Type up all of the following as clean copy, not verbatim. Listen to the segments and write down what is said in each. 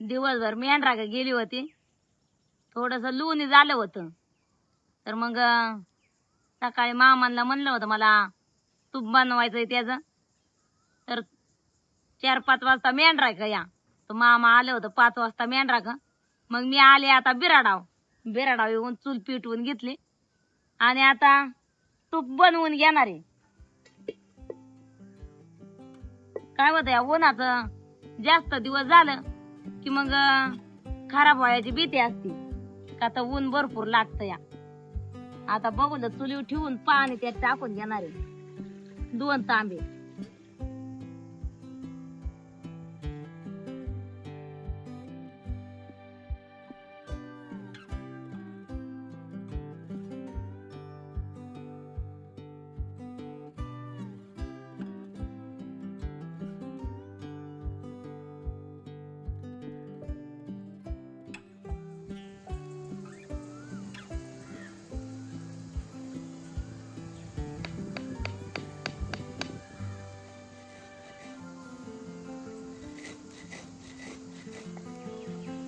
दिवसभर मेंढरा गेली होती, थोडस लोणी झालं होतं. तर मग सकाळी मामांना म्हणलं होतं मला तूप बनवायचंय त्याचं. तर 4-5 वाजता मेंढरा का या, तर मामा आलं होतं 5 वाजता मेंढरा का. मग मी आले आता बिराडाव येऊन चूल पिटवून घेतली आणि आता तूप बनवून घेणार आहे. काय होतं या उन्हाचं जास्त दिवस झालं की मग खराब व्हायची भीती असते, का तर ऊन भरपूर लागतं या. आता बघून चुलीवर ठेवून पाणी त्यात टाकून घेणार आहे 2 तांबे.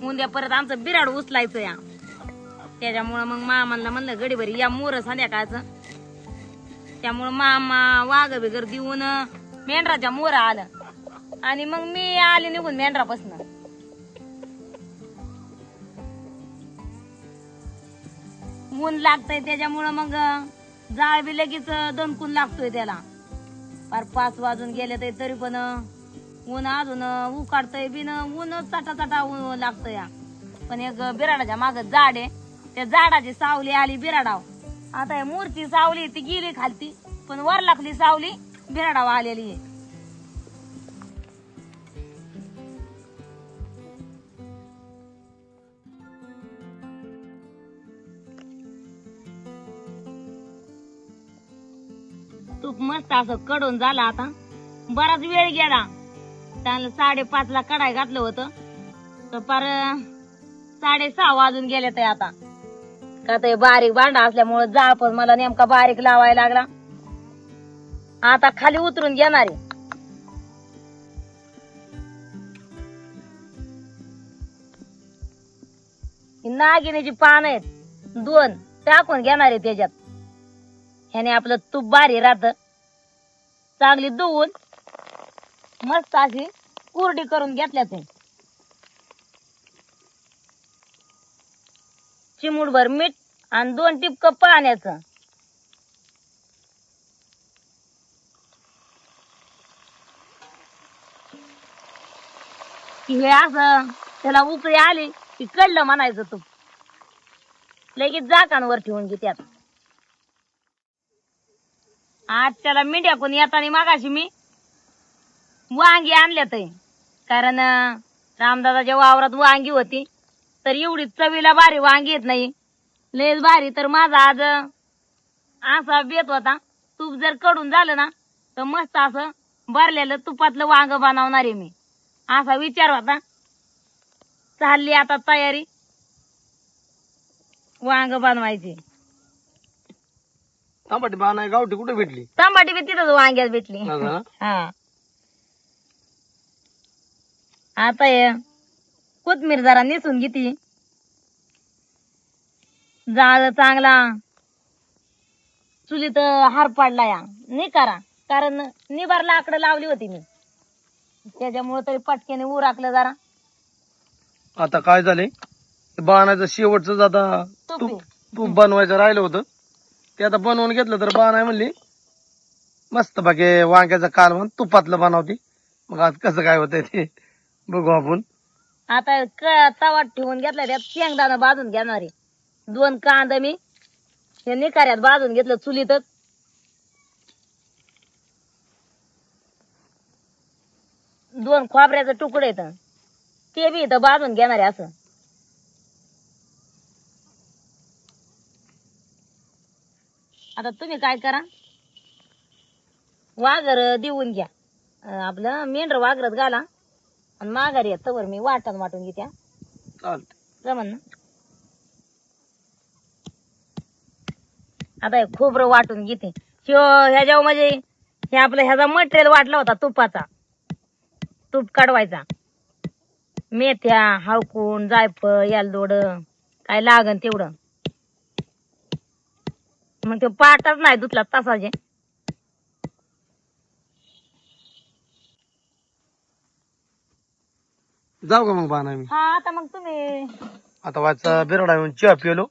उद्या परत आमचं बिराड उचलायचं या. त्याच्यामुळं मग मामाला म्हणलं गडीभरी या मोर संध्याकाळचं. त्यामुळं मामा वाघ बिगर देऊन मेंढराच्या मोर आलं आणि मग मी आले निघून मेंढरापासून. ऊन लागतंय त्याच्यामुळं मग जाळ बी लगेच दणकून लागतोय त्याला. फार 5 वाजून गेले तरी पण ऊन अजून उकाडतय बिन ऊन चाटा ऊन लागतं या. पण एक बिराडाच्या माग झाड आहे, त्या झाडाची सावली आली बिराडाव. आता या मोरची सावली ती गेली खालती, पण वर लागली सावली बिराडाव आलेली आहे. तूप मस्त असं कडून झाला. आता बराच वेळ गेला, त्याला 5:30ला कढाई घातलं होतं तर पार 6:30 वाजून गेले. ते आता का ते बारीक भांडा असल्यामुळे जाळ पण मला नेमका बारीक लावायला लागला. आता खाली उतरून घेणार आहे. नागिनीची पान आहेत 2 टाकून घेणार आहे त्याच्यात. ह्याने आपलं तूप भारी राहत. चांगली धुवून मस्त अशी कुरडी करून घेतल्या ते. चिमूटभर मीठ आणि 2 टिपक पाण्याचं. हे असं त्याला उकळी आली की कडलं म्हणायचं तूप. लगेच झाकणवर ठेवून घे त्यात. आज त्याला मिंड्याकून येताना मागाशी मी वांगी आणल्यात, कारण रामदादाच्या वावरात वांगी होती. तर एवढी चवीला भारी वांगी येत नाही, लयच भारी. तर माझा आज असा बेत होता, तूप जर कडून झालं ना तर मस्त असं भरलेलं तुपातलं वांग बनवणार आहे मी, असा विचार होता. चालली आता तयारी वांग बनवायची. तांबाटी बाणाय गावठी कुठे भेटली? तांबाटी बी तिथंच वांग्यात भेटली. हा आता कोथमीर जरा निसून घेते. जाळ चांगला चुलीत हार पाडला या नाही करा, कारण निबार लाकडं लावली होती मी, त्याच्यामुळे तरी पटक्याने उराकलं जरा. आता काय झाले, बाणाचं शेवटच आता तूप बनवायचं राहिलं होतं ते आता बनवून घेतलं. तर बाणाय म्हणली मस्त बाकी वांग्याचं कालवण तुपातलं बनवती. मग आज कसं काय होतंय ते बघू आपण. आता तवा ठेवून घेतला, त्यात शेंगदाणा भाजून घेणार आहे. 2 कांदा मी हे निकाऱ्यात भाजून घेतलं चुलीतच. दोन खोबऱ्याचं तुकडे येत ते बी इथं भाजून घेणार आहे. असं आता तुम्ही काय करा, वाघर देऊन घ्या, आपलं मेंढर वाघरत घाला आणि माघारी येत तवर मी वाटून घेत्या. जमन ना. आता हे खोबरं वाटून घेते. ह्याच्या म्हणजे हे आपलं ह्याचा मटेरियल वाटला होता तुपाचा, तूप काढवायचा. मेथ्या, हळकून, जायफळ, यालदोड काय लागन तेवढं. मग ते पाटच नाही धुतला तसाचे. जाऊ का मग बाणा मी? हा आता मग तुम्ही आता वाजता बिराडा येऊन चहा पिलो.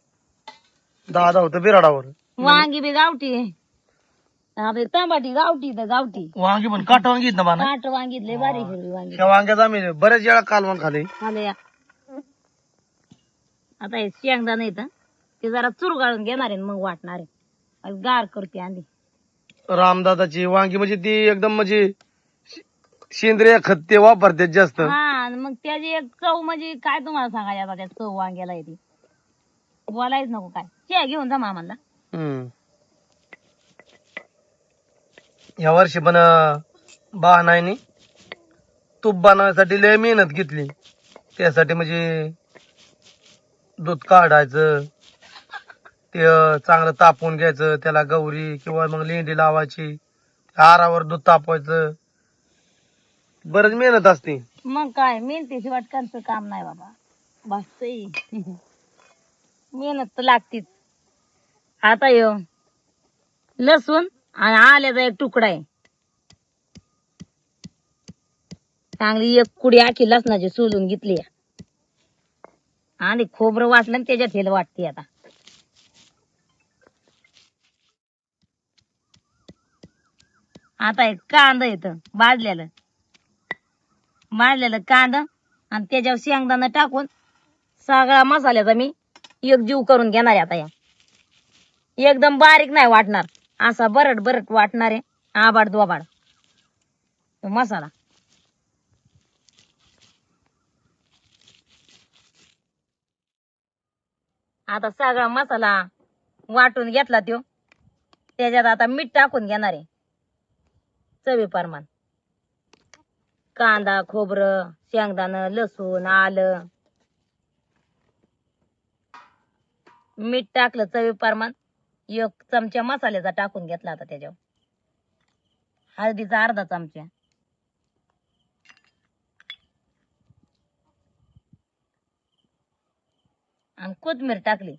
दादा होतं बिराडावर. वांगी बी गावठी, आता टमाटी गावठी तर गावठी. वांगी पण काटा वांगी आहेत ना बाणा? काट वांगितले बारीक हिरवी वांगी त्या वांग्याचा आम्ही बऱ्याच वेळा कालवण खाले. खाले. आता हे शेंगदाणे येतं ते जरा चुरगाळून घेणार आहे मग वाटणार आहे. गार करते आधी. रामदादाची वांगी म्हणजे ती एकदम म्हणजे सेंद्रिय खत ते वापरतात जास्त. हा आणि मग त्याची एक चव म्हणजे काय तुम्हाला सांगायचं आता त्या चव वांग्याला येते. बोलायच नको काय. चहा घेऊन जा मामाला. या वर्षी पण बाणायनी तूप बनवायसाठी लय मेहनत घेतली. त्यासाठी म्हणजे दूध काढायचं, ते चांगलं तापवून घ्यायचं, त्याला गौरी किंवा मग लेंडी लावायची, आरावर दूध तापवायचं, बरंच मेहनत असते. मग काय मेहनतीची वाटकांचं काम नाही बाबा. बस मेहनत तर लागतीच. आता यो लसूण आणि आल्याचा एक तुकडा आहे. चांगली एक कुडी आखी लसणाची सोलून घेतली आणि खोबरं वाटलं आणि त्याच्यात हेल वाटते. आता एक कांदा येतं भाजलेलं कांदा आणि त्याच्यावर शेंगदाणा टाकून सगळा मसाल्याचा मी एक जीव करून घेणार आहे. आता या एकदम बारीक नाही वाटणार, असा बरट बरट वाटणार आहे. आबाड दोबाड मसाला. आता सगळा मसाला वाटून घेतला तो त्याच्यात आता मीठ टाकून घेणार आहे चवी प्रमाण. कांदा, खोबरं, शेंगदाणा, लसूण, आलं, मीठ टाकलं चवी प्रमाण. एक चमचा मसाल्याचा टाकून घेतला. आता त्याच्यावर हळदीचा अर्धा चमचा, आणि कोथिंबीर टाकली.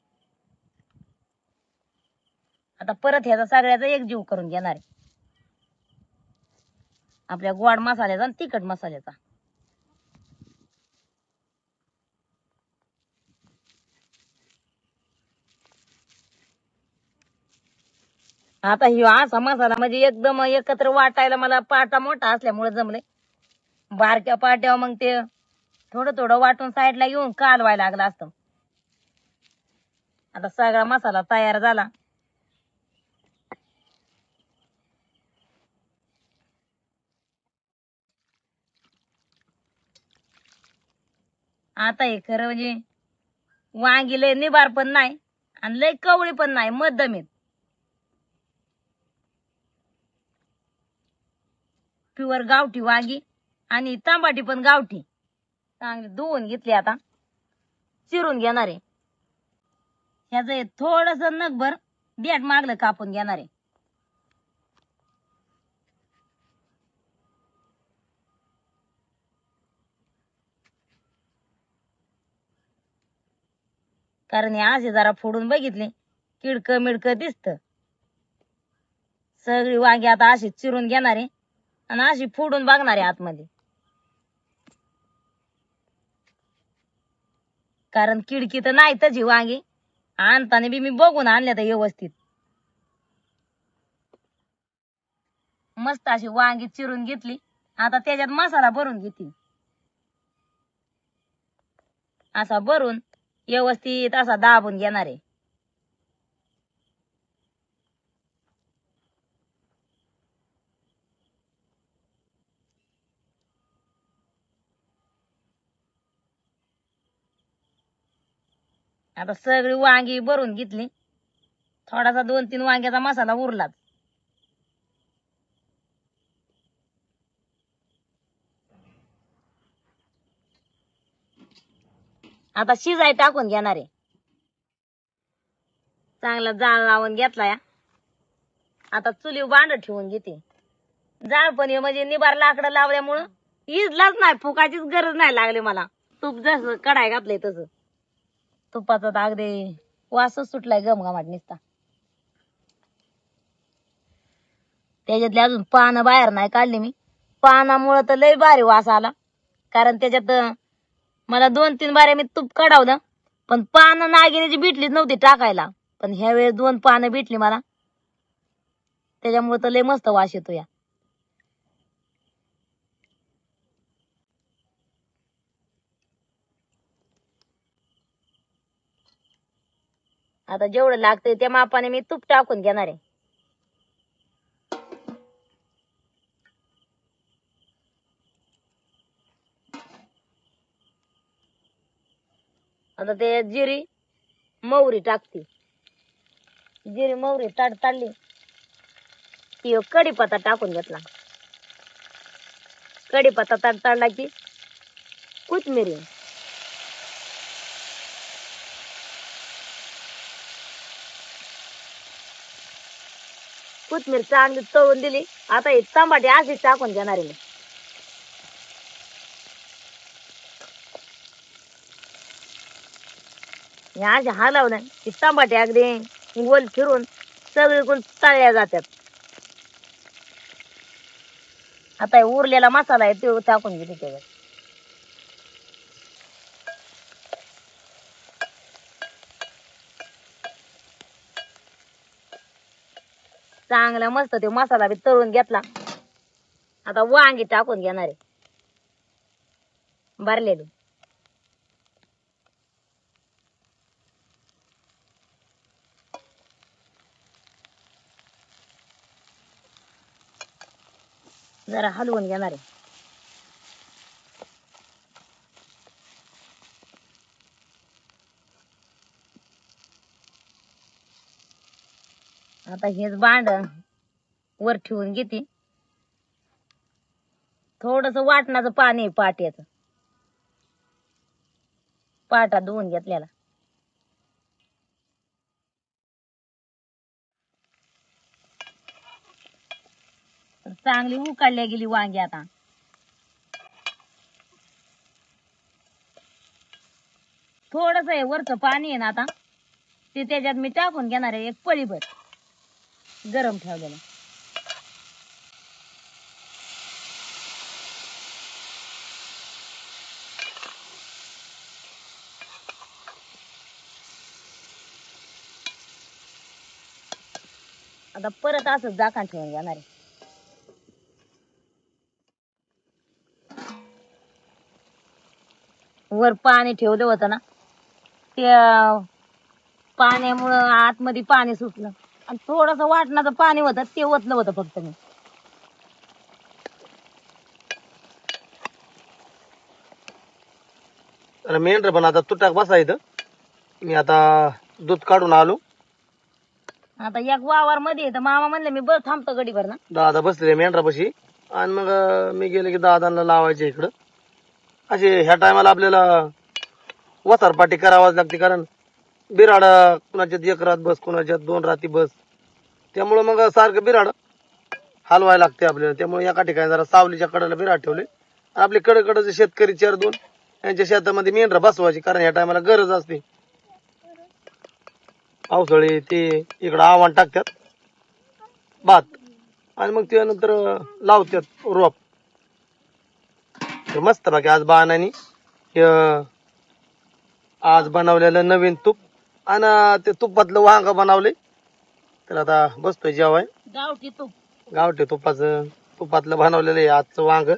आता परत ह्याचा सगळ्याचा एक जीव करून घेणार आहे. आपल्या गोड मसाल्याचा आणि तिखट मसाल्याचा. आता ह्यो असा मसाला म्हणजे एकदम एकत्र वाटायला मला पाटा मोठा असल्यामुळे जमले. बारक्या पाट्यावर मग ते थोडं थोडं वाटून साईडला घेऊन कालवायला लागलं असतं. आता सगळा मसाला तयार झाला. आता हे खरं म्हणजे वांगी लय निबार पण नाही आणि लय कवळी पण नाही, मध्यम आहेत. प्युअर गावठी वांगी आणि तांबाटी पण गावठी. चांगली धुवून घेतली. आता चिरून घेणार आहे. ह्याचं थोडस नगभर देठ मागलं कापून घेणार आहे. कारण हे असे जरा फोडून बघितले किडकं मिडकं दिसत. सगळी वांगी आता अशी चिरून घेणार आहे आणि अशी फोडून बघणार आहे आतमध्ये. कारण किडकी तर नाही तशी वांगी आणताना बी मी बघून आणल्या तर व्यवस्थित. मस्त अशी वांगी चिरून घेतली. आता त्याच्यात मसाला भरून घेतली. असा भरून व्यवस्थित असा दाबून घेणार आहे. आता सगळी वांगी भरून घेतली. थोडासा 2-3 वांग्याचा मसाला उरला. आता शिजाय टाकून घेणार आहे. चांगला जाळ लावून घेतलाय. आता चुली भांड ठेवून घेते. जाळ पण म्हणजे निबार लाकडं लावल्यामुळं इजलाच नाही, फुकाचीच गरज नाही लागली मला. तूप जसं कढाई घातलंय तसं तुपाचा तर अगदी वासच सुटलाय गमगमाट नुसता. त्याच्यातले अजून पानं बाहेर नाही काढली मी. पानामुळं तर लय भारी वास आला. कारण त्याच्यात मला 2-3 बारे मी तूप काढवलं, पण पानं नागिनीची भेटलीच नव्हती टाकायला. पण ह्या वेळेस 2 पानं भेटली मला, त्याच्यामुळे तर लय मस्त वास येतो या. आता जेवढं लागतंय त्या मापाने मी तूप टाकून घेणार आहे. आता ते जिरी मोहरी टाकते. जिरी मोहरी तडतडली की कढीपत्ता टाकून घेतला. कढीपत्ता तडतडला की कोथिंबीर, कोथिंबीर चांगली तळून दिली. आता हे टमाटे असे टाकून घेणार आहे मी. हे असे हलवलं की टमाटे अगदी गोल फिरून सगळीकडून तळल्या जातात. आता हे उरलेला मसाला आहे तो टाकून घेते त्याच्यात. चांगला मस्त तो मसाला बी तळून घेतला. आता वांगी टाकून घेणार आहे भरलेली. जरा हलवून घेणार आहे. आता हेच भांड वर ठेवून घेते. थोडस वाटणाचं पाणी पाट्याचं, पाटा धुवून घेतलेला. चांगली उकाळल्या गेली वांगी. आता थोडस आहे वरचं पाणी आहे ना, आता ते त्याच्यात मी टाकून घेणार आहे. एक पळीभर गरम ठेवलेलं. आता परत असं झाकण ठेवून घेणार आहे. वर पाणी ठेवलं होतं ना, त्या पाण्यामुळं आतमध्ये पाणी सुटलं आणि थोडस वाटणाचं पाणी होतं ते ओतलं होतं फक्त मी. मेंढर पण आता तुटाक बसायचं. मी आता दूध काढून आलो. आता एक वावर मध्ये तर मामा म्हणले मी बस थांबतो गडीभर ना. दादा बसले मेंढरापाशी आणि मग मी गेले की दादांना लावायचे इकडं. असे ह्या टायमाला आपल्याला वसारपाटी करावाच लागते. कारण बिराड कुणाच्यात 1 रात बस, कुणाच्यात 2 राती बस. त्यामुळं मग सारखं बिराड हलवायला लागते आपल्याला. त्यामुळे एका ठिकाणी जरा सावलीच्या कडेला बिराड ठेवले. आपले कडे शेतकरी 4-2 यांच्या शेतामध्ये मेंढर बसवायची. कारण ह्या टायमाला गरज असते. पावसाळी ते इकडं आव्हान टाकतात भात आणि मग त्यानंतर लावतात रोप. मस्त बाकी आज बाणानी आज बनवलेलं नवीन तूप आणि ते तुपातलं वांग बनवले. तर आता बसतोय जेवाय. गावठी तूप, गावठी तुपातलं बनवलेलं आहे आजचं वांग.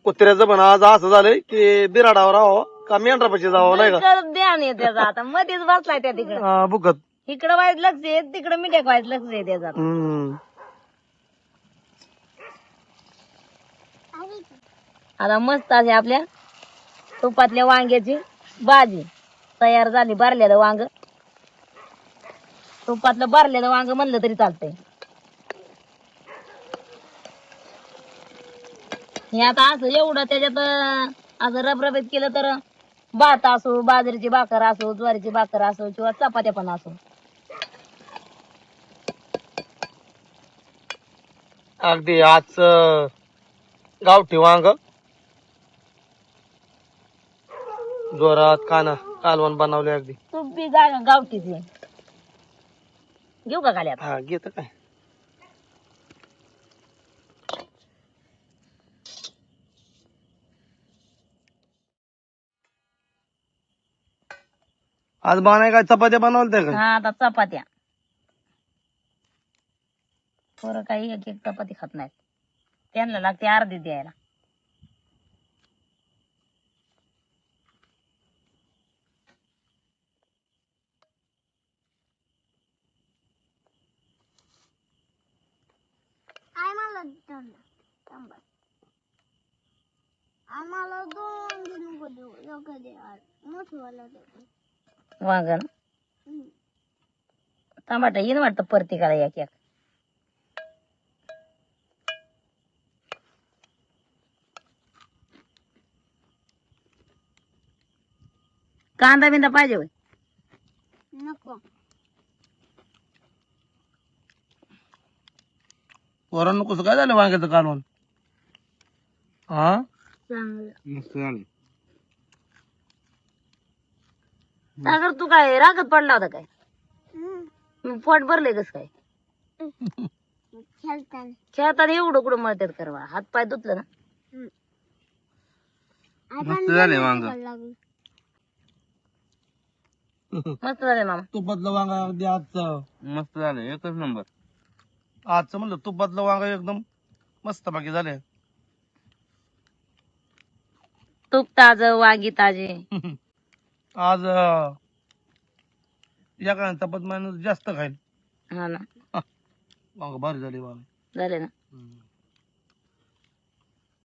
कुत्र्याचं पण आज असं झालंय की बिराडावर राहावं का मेंढरापाशी जावं नाही का. ध्यान आहे त्याचा. आता मध्येच बसलाय त्या तिकडे बुकत इकडं वाईट लक्ष आहे, तिकडं मिठ्याक वाईट लक्ष आहे त्याचा. आता मस्त असे आपल्या तुपातल्या वांग्याची भाजी तयार झाली. भरलेलं वांग, तुपातलं भरलेलं वांग म्हणलं तरी चालतंय. हे आता असं एवढं त्याच्यात असं रबरबीत केलं तर भात असो, बाजरीची भाकर असो, ज्वारीची भाकर असो किंवा चपात्या पण असो. अगदी आज गावठी वांग जोरात कालवण बनवले अगदी. तूप बी गावठीच आहे. घेऊ का खाली आता? हा घेत काय. आज बनाय काय चपात्या बनवल्या काय? हा आता चपात्या. पोरं काही एक एक चपाती खात नाहीत. त्यांना लागते अर्धी द्यायला. वांगण टमाटा येईन वाटतं प्रत्येकाला एक एक. कांदा बिंदा पाहिजे होय? नको. पोरांनो कसं काय झालं वांग्याचं कालवण? हा मस्त झालं. सागर तू काय रागत पडला होता काय? पोट भरले कस काय? खेळताना एवढं कुठं मळतात करवा. हात पाय धुतलं ना. मस्त झाले वांग. मस्त झाले मामा. तुपातलं वांग अगदी आजचं मस्त झालं, एकच नंबर. आजचं म्हणलं तुपातलं वांग एकदम मस्त बाकी झाले. तूप ताज वांगी ताजे. आज या काय चपात माणूस जास्त खाईल. हा ना वांग भारी झाले वांग. झाले ना.